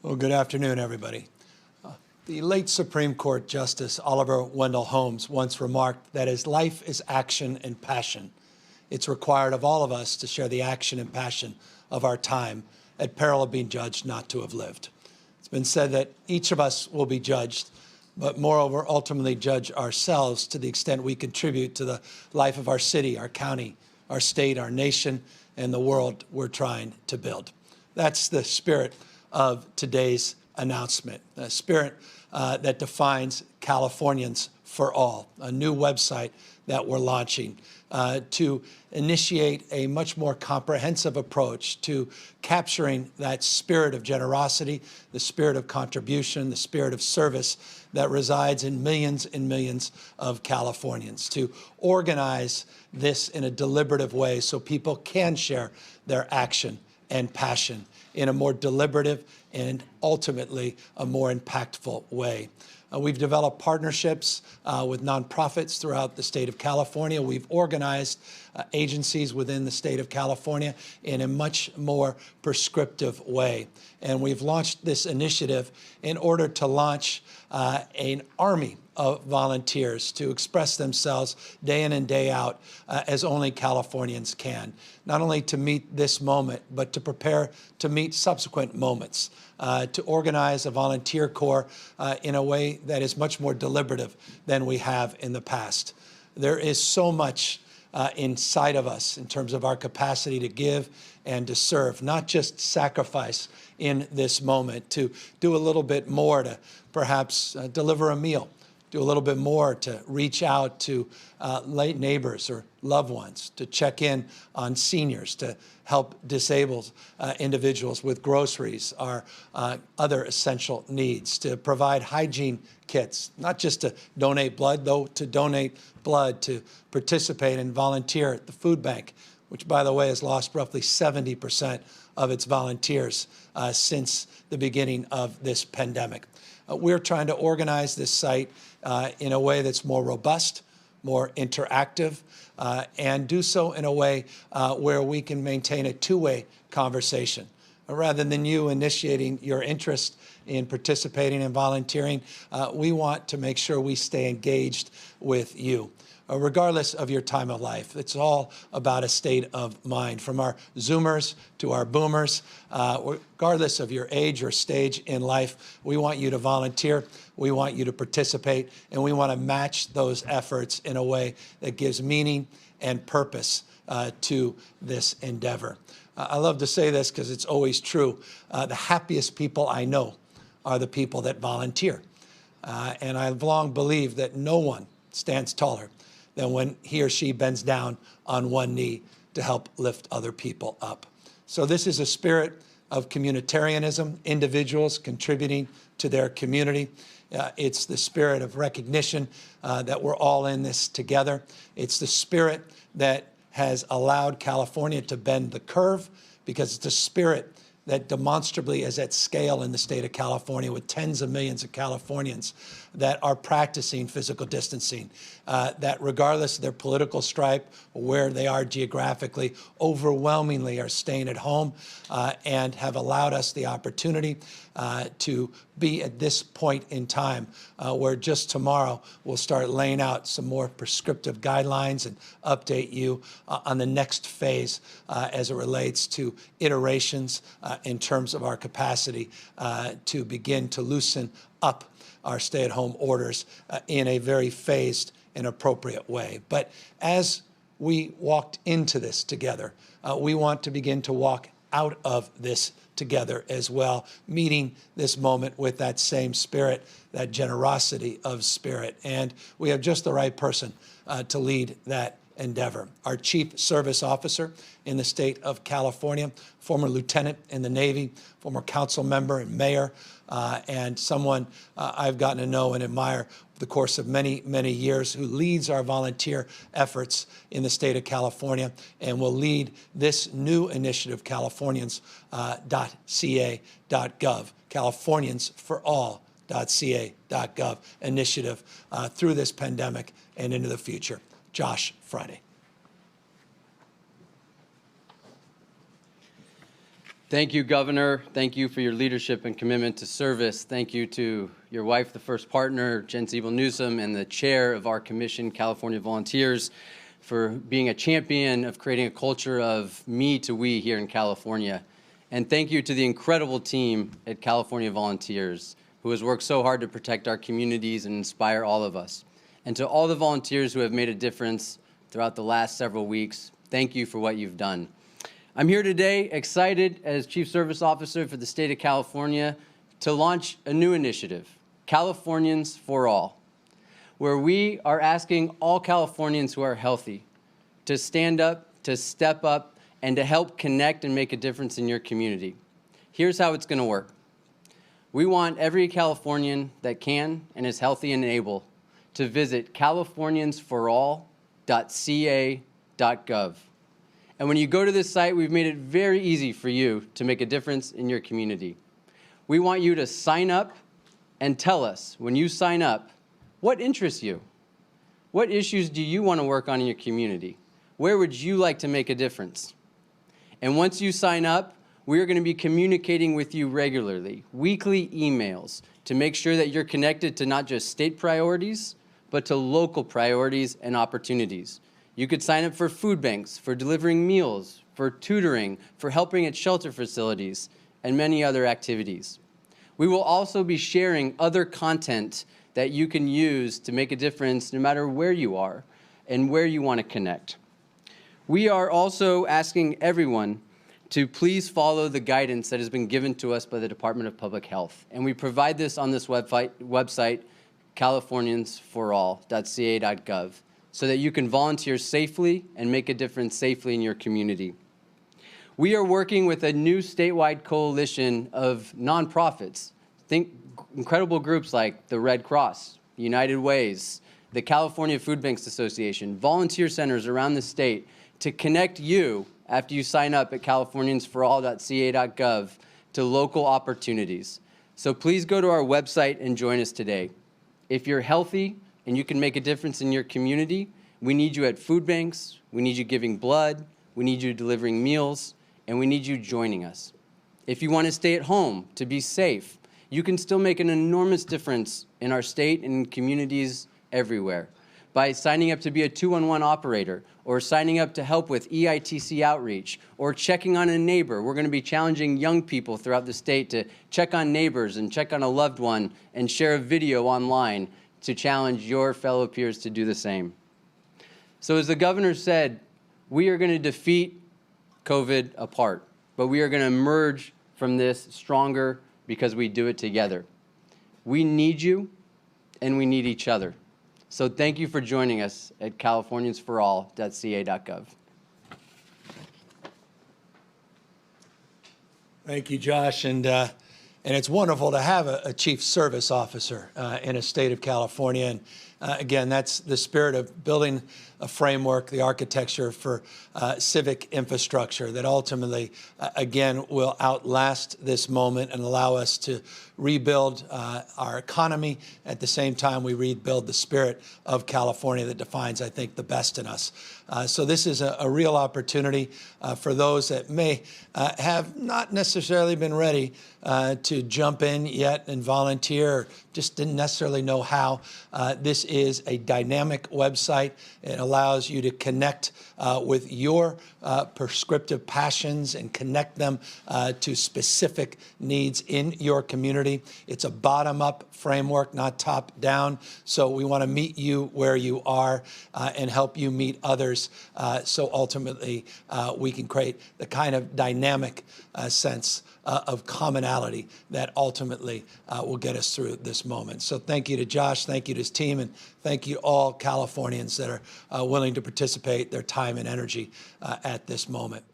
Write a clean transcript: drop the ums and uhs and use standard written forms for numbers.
Well, good afternoon, everybody. The late Supreme Court Justice Oliver Wendell Holmes once remarked that as life is action and passion, it's required of all of us to share the action and passion of our time at peril of being judged not to have lived. It's been said that each of us will be judged, but moreover, ultimately judge ourselves to the extent we contribute to the life of our city, our county, our state, our nation, and the world we're trying to build. That's the spirit of today's announcement, a spirit that defines Californians for All, a new website that we're launching to initiate a much more comprehensive approach to capturing that spirit of generosity, the spirit of contribution, the spirit of service that resides in millions and millions of Californians, to organize this in a deliberative way so people can share their action and passion in a more deliberative and ultimately a more impactful way. We've developed partnerships with nonprofits throughout the state of California. We've organized agencies within the state of California in a much more prescriptive way. And we've launched this initiative in order to launch an army of volunteers to express themselves day in and day out as only Californians can, not only to meet this moment, but to prepare to meet subsequent moments, to organize a volunteer corps in a way that is much more deliberative than we have in the past. There is so much inside of us in terms of our capacity to give and to serve, not just sacrifice in this moment, to do a little bit more to perhaps deliver a meal, do a little bit more to reach out to late neighbors or loved ones, to check in on seniors, to help disabled individuals with groceries or other essential needs, to provide hygiene kits, not just to donate blood, though to donate blood, to participate and volunteer at the food bank, which, by the way, has lost roughly 70% of its volunteers since the beginning of this pandemic. We're trying to organize this site in a way that's more robust, more interactive, and do so in a way where we can maintain a two-way conversation. Rather than you initiating your interest in participating and volunteering, we want to make sure we stay engaged with you. Regardless of your time of life. It's all about a state of mind, from our Zoomers to our Boomers. Regardless of your age or stage in life, we want you to volunteer, we want you to participate, and we want to match those efforts in a way that gives meaning and purpose to this endeavor. I love to say this because it's always true. The happiest people I know are the people that volunteer. And I've long believed that no one stands taller than when he or she bends down on one knee to help lift other people up. So this is a spirit of communitarianism, individuals contributing to their community. It's the spirit of recognition that we're all in this together. It's the spirit that has allowed California to bend the curve, because it's a spirit that demonstrably is at scale in the state of California, with tens of millions of Californians that are practicing physical distancing, that regardless of their political stripe or where they are geographically, overwhelmingly are staying at home and have allowed us the opportunity to be at this point in time where just tomorrow we'll start laying out some more prescriptive guidelines and update you on the next phase as it relates to iterations in terms of our capacity to begin to loosen up our stay-at-home orders in a very phased and appropriate way. But as we walked into this together, we want to begin to walk out of this together as well, meeting this moment with that same spirit, that generosity of spirit. And we have just the right person to lead that endeavor. Our Chief Service Officer in the state of California, former lieutenant in the Navy, former council member and mayor, and someone I've gotten to know and admire over the course of many, many years, who leads our volunteer efforts in the state of California and will lead this new initiative, CaliforniansForAll.ca.gov, CaliforniansForAll.ca.gov initiative through this pandemic and into the future. Josh, Fryday. Thank you, Governor. Thank you for your leadership and commitment to service. Thank you to your wife, the first partner, Jen Newsom, and the chair of our commission, California Volunteers, for being a champion of creating a culture of me to we here in California. And thank you to the incredible team at California Volunteers, who has worked so hard to protect our communities and inspire all of us. And to all the volunteers who have made a difference throughout the last several weeks, thank you for what you've done. I'm here today excited as Chief Service Officer for the state of California to launch a new initiative, Californians for All, where we are asking all Californians who are healthy to stand up, to step up, and to help connect and make a difference in your community. Here's how it's going to work. We want every Californian that can and is healthy and able to visit CaliforniansForAll.ca.gov. And when you go to this site, we've made it very easy for you to make a difference in your community. We want you to sign up and tell us, when you sign up, what interests you? What issues do you want to work on in your community? Where would you like to make a difference? And once you sign up, we are going to be communicating with you regularly, weekly emails, to make sure that you're connected to not just state priorities, but to local priorities and opportunities. You could sign up for food banks, for delivering meals, for tutoring, for helping at shelter facilities, and many other activities. We will also be sharing other content that you can use to make a difference no matter where you are and where you want to connect. We are also asking everyone to please follow the guidance that has been given to us by the Department of Public Health. And we provide this on this website, CaliforniansForAll.ca.gov. so that you can volunteer safely and make a difference safely in your community. We are working with a new statewide coalition of nonprofits. Think incredible groups like the Red Cross, United Ways, the California Food Banks Association, volunteer centers around the state to connect you after you sign up at CaliforniansForAll.ca.gov to local opportunities. So please go to our website and join us today. If you're healthy, and you can make a difference in your community, we need you at food banks, we need you giving blood, we need you delivering meals, and we need you joining us. If you want to stay at home to be safe, you can still make an enormous difference in our state and in communities everywhere by signing up to be a 211 operator, or signing up to help with EITC outreach, or checking on a neighbor. We're going to be challenging young people throughout the state to check on neighbors and check on a loved one and share a video online to challenge your fellow peers to do the same. So as the governor said, we are going to defeat COVID apart, but we are going to emerge from this stronger because we do it together. We need you, and we need each other. So thank you for joining us at CaliforniansForAll.ca.gov. Thank you, Josh. And it's wonderful to have a chief service officer in a state of California. And again, that's the spirit of building a framework, the architecture for civic infrastructure that ultimately, again, will outlast this moment and allow us to rebuild our economy. At the same time, we rebuild the spirit of California that defines, I think, the best in us. So this is a real opportunity for those that may have not necessarily been ready to jump in yet and volunteer, or just didn't necessarily know how. This is a dynamic website. It allows you to connect with your prescriptive passions and connect them to specific needs in your community. It's a bottom-up framework, not top-down. So we want to meet you where you are and help you meet others. So ultimately, we can create the kind of dynamic sense of commonality that ultimately will get us through this moment. So thank you to Josh, thank you to his team, and thank you to all Californians that are willing to participate their time and energy at this moment.